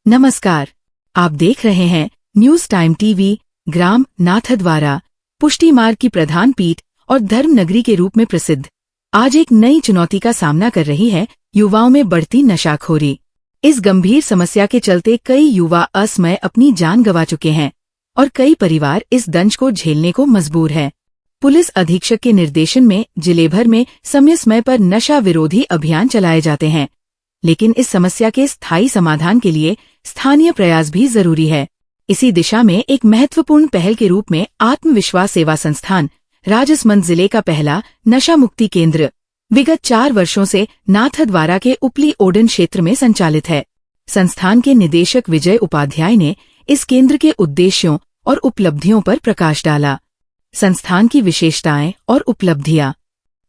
नमस्कार। आप देख रहे हैं न्यूज टाइम टीवी। ग्राम नाथद्वारा पुष्टि मार्ग की प्रधान पीठ और धर्म नगरी के रूप में प्रसिद्ध आज एक नई चुनौती का सामना कर रही है युवाओं में बढ़ती नशाखोरी। इस गंभीर समस्या के चलते कई युवा असमय अपनी जान गंवा चुके हैं और कई परिवार इस दंश को झेलने को मजबूर है। पुलिस अधीक्षक के निर्देशन में जिले भर में समय समय पर नशा विरोधी अभियान चलाए जाते हैं, लेकिन इस समस्या के स्थायी समाधान के लिए स्थानीय प्रयास भी जरूरी है। इसी दिशा में एक महत्वपूर्ण पहल के रूप में आत्मविश्वास सेवा संस्थान राजसमंद जिले का पहला नशा मुक्ति केंद्र विगत 4 वर्षों से नाथद्वारा के उपली ओडन क्षेत्र में संचालित है। संस्थान के निदेशक विजय उपाध्याय ने इस केंद्र के उद्देश्यों और उपलब्धियों पर प्रकाश डाला। संस्थान की विशेषताएं और उपलब्धियां।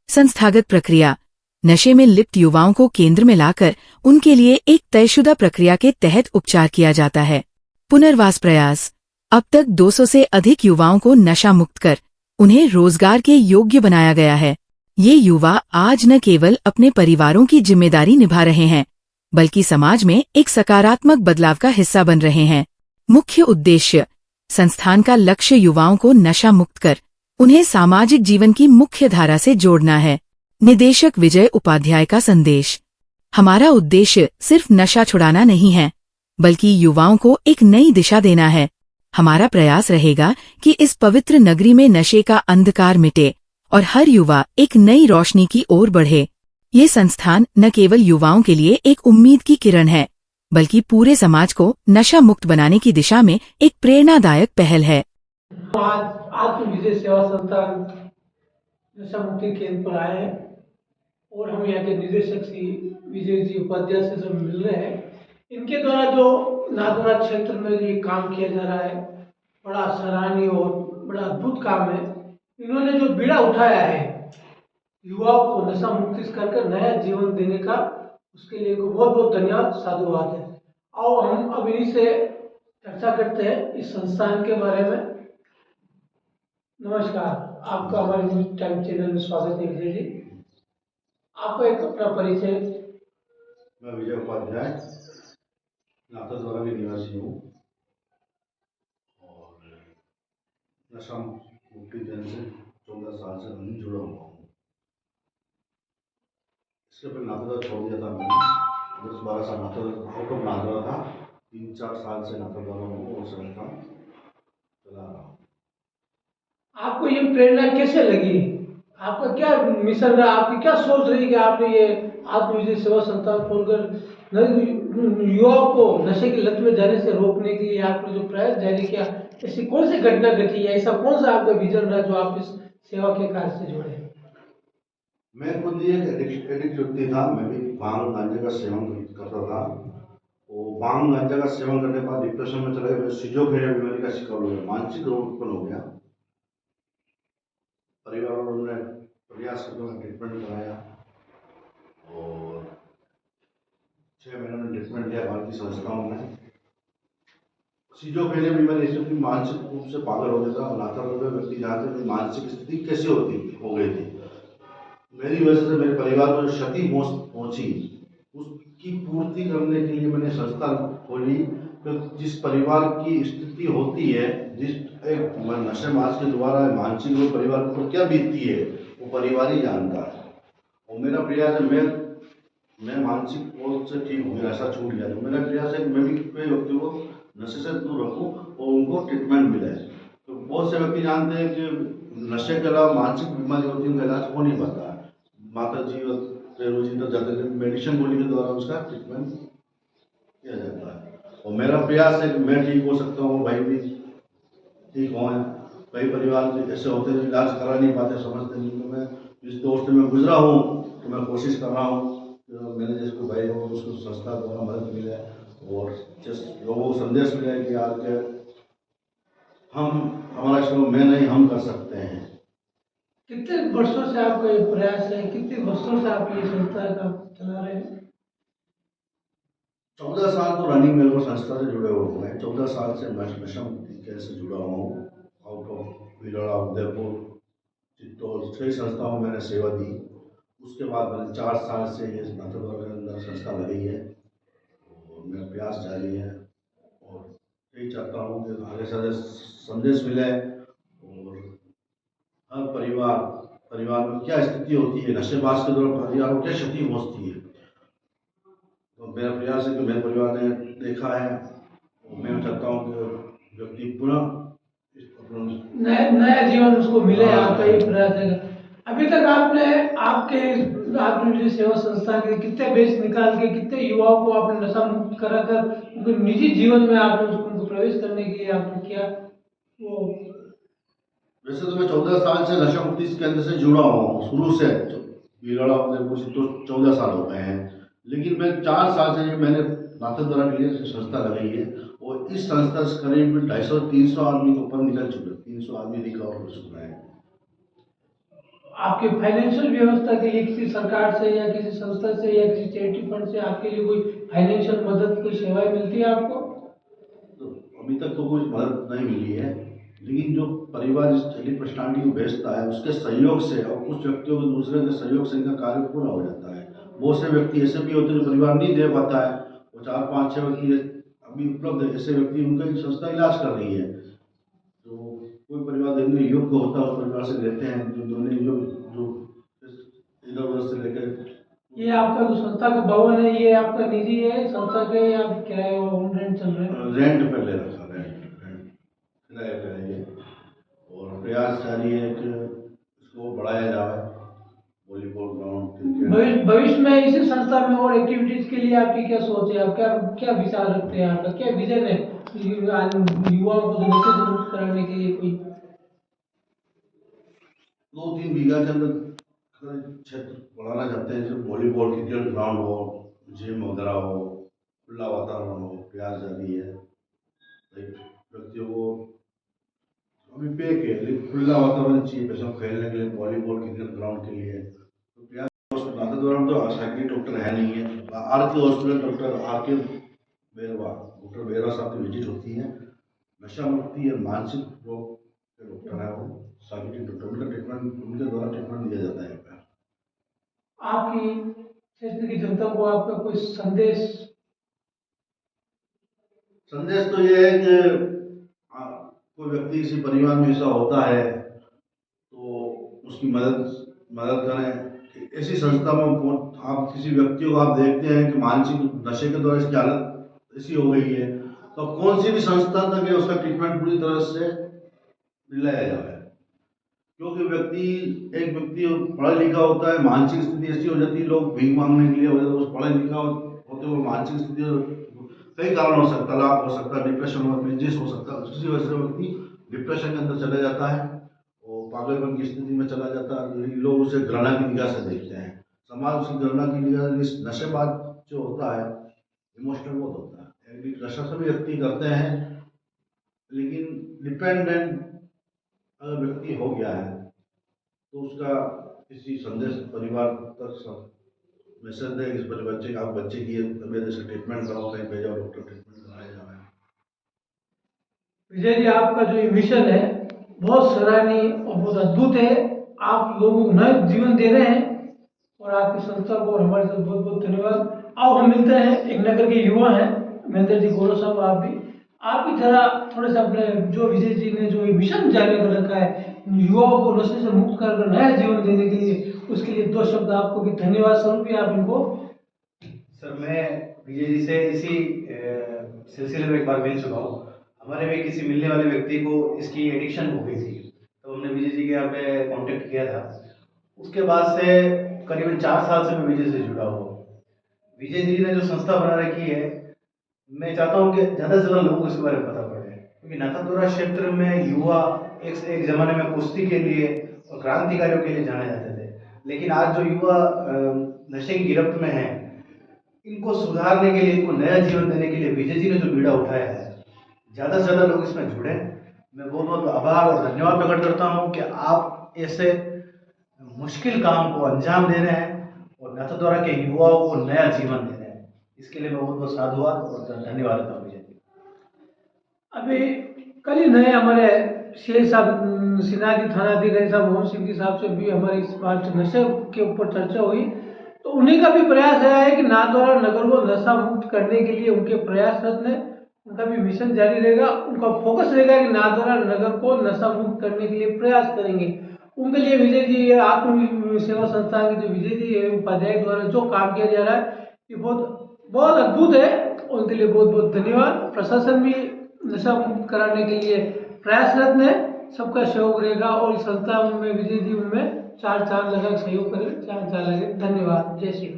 संस्थागत प्रक्रिया। नशे में लिप्त युवाओं को केंद्र में लाकर उनके लिए एक तयशुदा प्रक्रिया के तहत उपचार किया जाता है। पुनर्वास प्रयास। अब तक 200 से अधिक युवाओं को नशा मुक्त कर उन्हें रोजगार के योग्य बनाया गया है। ये युवा आज न केवल अपने परिवारों की जिम्मेदारी निभा रहे हैं, बल्कि समाज में एक सकारात्मक बदलाव का हिस्सा बन रहे हैं। मुख्य उद्देश्य। संस्थान का लक्ष्य युवाओं को नशा मुक्त कर उन्हें सामाजिक जीवन की मुख्य धारा से जोड़ना है। निदेशक विजय उपाध्याय का संदेश। हमारा उद्देश्य सिर्फ नशा छुड़ाना नहीं है, बल्कि युवाओं को एक नई दिशा देना है। हमारा प्रयास रहेगा कि इस पवित्र नगरी में नशे का अंधकार मिटे और हर युवा एक नई रोशनी की ओर बढ़े। ये संस्थान न केवल युवाओं के लिए एक उम्मीद की किरण है, बल्कि पूरे समाज को नशा मुक्त बनाने की दिशा में एक प्रेरणादायक पहल है। आज आत्म विजय सेवा संस्थान नशा मुक्ति केंद्र पर आए हैं और हम यहाँ के निदेशक श्री विजय जी उपाध्याय से सब मिल रहे हैं। इनके द्वारा जो नाथद्वारा क्षेत्र में ये काम किया जा रहा है, बड़ा सराहनीय और बड़ा अद्भुत काम है। इन्होंने जो बीड़ा उठाया है युवाओं को नशा मुक्ति कर नया जीवन देने का, उसके लिए बहुत बहुत धन्यवाद, साधुवाद है। आओ हम अब इन्हीं से चर्चा करते हैं इस संस्थान के बारे में। नमस्कार, आपका हमारे न्यूज टाइम चैनल में स्वागत है विजय जी। आपको एक अपना परिचय। मैं विजय उपाध्याय नाथद्वारा के निवासी हूँ और नशा मुक्ति केंद्र से 14 साल से मैं जुड़ा हुआ हूँ। इसके पहले नाथद्वारा छोड़ दिया था मैंने, 10-12 साल नाथद्वारा आउट ऑफ नाथद्वारा था। 3-4 साल से नाथद्वारा हूँ और संस्था चला रहा हूँ। आपको ये प्रेरणा कैसे लगी? आपका क्या मिशन रहा? आपकी क्या सोच रही कि आपने ये आत्मविजय सेवा संस्थान खोलकर युवाओं को नशे की लत में जाने से रोकने के लिए आपने जो प्रयास जारी किया, ऐसी कौन सी घटना घटी है? ऐसा कौन सा आपका विजन रहा जो आप इस सेवा के कार्य से जुड़े? मैं खुद ही एक एडिक्ट व्यक्ति था। मैं भी भांग गांजे का सेवन करता था। वो भांग गांजा का सेवन करने के बाद डिप्रेशन में चला गया। मैं सिजोफ्रेनिया बीमारी का शिकार हो गया, मानसिक रोग उत्पन्न हो गया। परिवार वालों ने प्रयास करके मैं ट्रीटमेंट कराया और 6 महीने में ट्रीटमेंट लिया भारतीय संस्थाओं में। सिजोफ्रेनिया बीमारी ऐसी थी, मानसिक रूप से पागल हो गया था। नाथद्वारा व्यक्ति जानते थे मानसिक स्थिति कैसे हो गई थी। मेरी वजह से मेरे परिवार को जो क्षति पहुंची, उसकी पूर्ति करने के लिए मैंने संस्था खोली। तो जिस परिवार की स्थिति होती है, जिस एक नशे मास के द्वारा मानसिक रूप परिवार को क्या बीतती है, वो परिवार ही जानता है। और मेरा प्रयास है मैं मानसिक रूप से ठीक हूँ, मेरा नशा छूट गया। तो मेरा प्रयास है कि मैं भी कई व्यक्तियों को नशे से दूर रखूँ और उनको ट्रीटमेंट मिले। तो बहुत से व्यक्ति जानते हैं कि नशे के अलावा मानसिक बीमारी होती है, उनका इलाज हो नहीं पाता। माता जी और रेणु जी तो जाते थे, मेडिसिन गोली के द्वारा उसका ट्रीटमेंट किया जाता है। और मेरा प्रयास है कि मैं ठीक हो सकता हूँ, भाई भी ठीक हो। कई परिवार ऐसे होते हैं इलाज करा नहीं पाते, समझते नहीं। तो मैं इस दौर से मैं गुजरा हूँ, तो मैं कोशिश कर रहा हूँ मैंने जिसको भाई हो उसको संस्था द्वारा मदद मिले और जिस लोगों को संदेश मिले कि आज के हमारा श्रम मैं नहीं, हम कर सकते हैं। कितने वर्षों से आपका ये प्रयास है? कितने वर्षों से आप ये संस्था का चला रहे हैं? 14 साल तो रनिंग मेरे को संस्था से जुड़े हुए हैं। 14 साल से मैं नशा मुक्ति केंद्र से जुड़ा हुआ हूँ। आउट ऑफ भीलवाड़ा, उदयपुर, चित्तौड़ 6 संस्थाओं में मैंने सेवा दी। उसके बाद मैंने 4 साल से ये नाथद्वारा के अंदर संस्था लगी है और मेरा प्रयास जारी है। यही चाहता हूँ कि आगे से संदेश मिले और हर परिवार में क्या स्थिति होती है, नशेबाज के द्वारा परिवार को क्या क्षति पहुँचती है। तो मेरा प्रयास है कि मेरे परिवार ने देखा है और मैं चाहता हूँ कि व्यक्ति पुनः नया जीवन उसको मिले, हाँ, आपका ये प्रयास है। अभी तक आपने आपके निजी सेवा संस्था के कितने बेच निकाल के कितने युवाओं को आपने नशा मुक्त करा कर उनके निजी जीवन में आपने उनको प्रवेश करने के लिए आपने किया वो। वैसे तो मैं 14 साल से नशा मुक्ति केंद्र से जुड़ा हुआ हूँ, शुरू से बिगड़ा अपने कुछ तो 14 साल हो गए हैं। लेकिन मैं 4 साल से मैंने नाथद्वारा के लिए संस्था लगाई है और इस संस्था से करीब 250-300 आदमी के ऊपर निकल चुके हैं, 300 आदमी रिकवर हो चुका है। आपके फाइनेंशियल व्यवस्था के लिए किसी सरकार से या किसी संस्था से या किसी चैरिटी फंड से आपके लिए कोई फाइनेंशियल मदद, कोई सेवाएं मिलती है आपको? तो अभी तक तो कोई मदद नहीं मिली है, लेकिन जो परिवार जिस टेली पर्सनालिटी को भेजता है उसके सहयोग से और कुछ व्यक्तियों के दूसरे के सहयोग से इनका कार्य पूरा हो जाता है। बहुत से व्यक्ति ऐसे भी होते हैं जो परिवार नहीं दे पाता है, वो 4-5-6 व्यक्ति अभी उपलब्ध है, ऐसे व्यक्ति उनका संस्था इलाज कर रही है। तो कोई परिवार देने योग्य होता है उस परिवार से लेते हैं, जो इधर उधर से लेकर। ये आपका जो संस्था का भवन है ये आपका निजी है संस्था के, या किराए और रेंट चल रहे हैं? रेंट पर ले रखा, रेंट किराए पे है ये। और प्रयास जारी है कि इसको बढ़ाया जाए, वॉलीबॉल ग्राउंड, क्रिकेट। भविष्य में इसी संस्था में और एक्टिविटीज के लिए आपकी क्या सोच है? आप क्या क्या विचार रखते हैं? आपका क्या विजन है युवाओं को नशे से मुक्त कराने के लिए? कोई 2-3 बीघा के अंदर क्षेत्र बढ़ाना चाहते हैं, जैसे वॉलीबॉल क्रिकेट ग्राउंड हो, जिम वगैरह हो, खुला वातावरण हो। प्रयास जारी है व्यक्तियों को अभी पे के लिए खुला वातावरण चाहिए बच्चों खेलने के लिए, वॉलीबॉल क्रिकेट ग्राउंड के लिए। तो प्रयास नाथद्वारा में तो साइकिल डॉक्टर है नहीं है, आर के हॉस्पिटल डॉक्टर आर के डॉक्टर बेरवा साहब की विजिट होती है। नशा मुक्ति और मानसिक रोग के डॉक्टर है वो, साइकिल डॉक्टर, उनका ट्रीटमेंट, उनके द्वारा ट्रीटमेंट दिया जाता है। आपकी क्षेत्र की जनता को आपका कोई संदेश? संदेश तो ये है कि कोई व्यक्ति किसी परिवार में ऐसा होता है तो उसकी मदद करें। ऐसी संस्था में आप किसी व्यक्ति को आप देखते हैं कि मानसिक नशे के द्वारा इसकी हालत ऐसी हो गई है, तो कौन सी भी संस्था तक है उसका ट्रीटमेंट पूरी तरह से दिलाया जाए। क्योंकि एक व्यक्ति पढ़ा लिखा होता है, मानसिक स्थिति ऐसी हो जाती है, लोग भीख मांगने के लिए हो जाते हैं। उस पढ़ा लिखा होते हुए मानसिक स्थिति कई कारण हो सकता है, तलाक हो सकता है, डिप्रेशन हो, बिजनेस हो सकता है। उसी वजह से व्यक्ति डिप्रेशन के अंदर चला जाता है और पागलपन की स्थिति में चला जाता है। लोग उसे घृणा की निगाह से देखते हैं, समाज उसकी घृणा की निगाह से। नशेबाज जो होता है इमोशनल बहुत होता है, नशा सभी व्यक्ति करते हैं, लेकिन डिपेंडेंट अगर व्यक्ति हो गया है तो उसका किसी संदेश परिवार तक मैसेज दे, इस बच्चे का, आप बच्चे की तबीयत से ट्रीटमेंट कराओ, कहीं भेजा डॉक्टर ट्रीटमेंट कराया जाए। विजय जी, आपका जो ये मिशन है बहुत सराहनीय और बहुत अद्भुत है। आप लोगों को नए जीवन दे रहे हैं और आपकी संस्था को और हमारे साथ बहुत बहुत धन्यवाद। आओ हम मिलते हैं, एक नगर के युवा हैं महेंद्र जी गौरव साहब, आप भी जरा थोड़े से अपने जो विजय जी ने जो मिशन जारी कर रखा है युवाओं को नशे से मुक्त कर नया जीवन देने के लिए, उसके लिए 2 शब्द आपको भी धन्यवाद स्वरूप आप इनको। सर, मैं विजय जी से इसी सिलसिले में एक बार मिल चुका हूँ। हमारे में किसी मिलने वाले व्यक्ति को इसकी एडिक्शन हो गई थी, तो हमने विजय जी के यहाँ पे कांटेक्ट किया था। उसके बाद से करीबन 4 साल से मैं विजय से जुड़ा हुआ हूँ। विजय जी ने जो संस्था बना रखी है, मैं चाहता हूँ कि ज़्यादा से ज़्यादा लोगों को इसके बारे में पता पड़े, क्योंकि नाथद्वारा क्षेत्र में युवा एक ज़माने में कुश्ती के लिए और क्रांतिकारियों के लिए जाने जाते थे, लेकिन आज जो युवा नशे की गिरफ्त में है, इनको सुधारने के लिए, इनको नया जीवन देने के लिए विजय जी ने जो बीड़ा उठाया है, ज़्यादा से ज़्यादा लोग इसमें जुड़े। मैं बहुत बहुत आभार और धन्यवाद प्रकट करता हूँ कि आप ऐसे मुश्किल काम को अंजाम दे रहे हैं और नाथद्वारा के युवाओं को नया जीवन दे रहे हैं। इसके लिए मैं बहुत बहुत साधुवाद और धन्यवाद देता हूँ विजय जी। अभी कल ही नए हमारे सीआई साहब, सिन्हा थानाधिकारी साहब मोहन सिंह साहब से भी हमारी इस बात नशे के ऊपर चर्चा हुई, तो उन्हीं का भी प्रयास रहा है कि नाथद्वारा नगर को नशा मुक्त करने के लिए उनके प्रयासरत हैं। उनका भी मिशन जारी रहेगा। उनका फोकस रहेगा कि नाथद्वारा नगर को नशा मुक्त करने के लिए प्रयास करेंगे। उनके लिए विजय जी ये आत्म सेवा संस्थान के जो विजय जी उपाध्याय द्वारा जो काम किया जा रहा है ये बहुत बहुत अद्भुत है। उनके लिए बहुत बहुत धन्यवाद। प्रशासन भी नशा मुक्त कराने के लिए प्रयासरत है, सबका सहयोग रहेगा और इस संस्था में विजय जी उनमें चार चांद लगा सहयोग करें। चार चांद लगे। धन्यवाद। जय श्री राम।